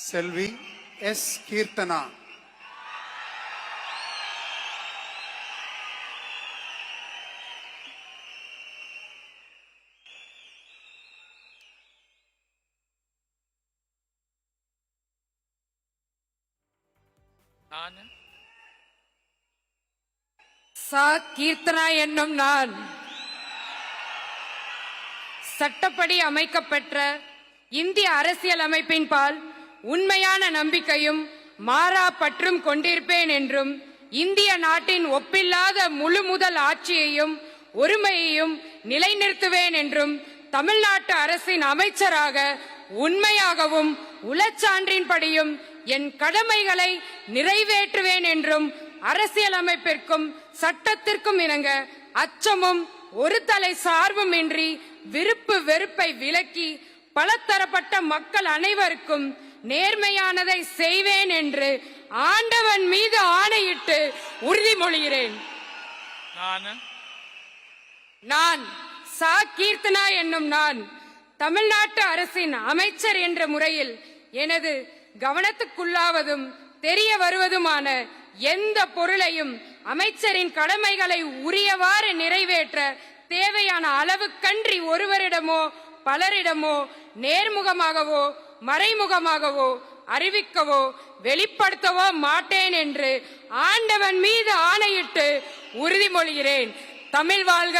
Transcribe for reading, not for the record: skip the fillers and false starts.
செல்வி S Keerthana. Keerthana என்னும் நான் சட்டப்படி அமைக்கப்பெற்ற இந்திய அரசியல் அமைப்பின் பால் உண்மையான நம்பிக்கையும் மாறா பற்றும் கொண்டிருப்பேன் என்றும் இந்திய நாட்டின் ஒப்பில்லாத முழு முதல் ஆட்சியையும் ஒருமையையும் நிலைநிறுத்துவேன் என்றும் தமிழ்நாட்டு அரசின் அமைச்சராக உண்மையாகவும் உளச்சான்றின்படியும் என் கடமைகளை நிறைவேற்றுவேன் என்றும் அரசியலமைப்பிற்கும் சட்டத்திற்கும் இணங்க அச்சமும் ஒரு தலை சார்பும் இன்றி விருப்பு வெறுப்பை விலக்கி பலதரப்பட்ட மக்கள் அனைவருக்கும் நேர்மையானதை செய்வேன் என்று ஆண்டவன் மீது ஆணையிட்டு உறுதிமொழிகிறேன். நான் கீர்த்தனா என்னும் நான் தமிழ்நாட்டு அரசின் அமைச்சர் என்ற முறையில் எனது கவனத்துக்குள்ளாவதும் தெரிய வருவதுமான எந்த பொருளையும் அமைச்சரின் கடமைகளை உரியவாறு நிறைவேற்ற தேவையான அளவுக்கன்றி ஒருவரிடமோ பலரிடமோ நேர்முகமாகவோ மறைமுகமாகவோ அறிவிக்கவோ வெளிப்படுத்தவோ மாட்டேன் என்று ஆண்டவன் மீது ஆணையிட்டு உறுதிமொழிகிறேன். தமிழ் வாழ்க!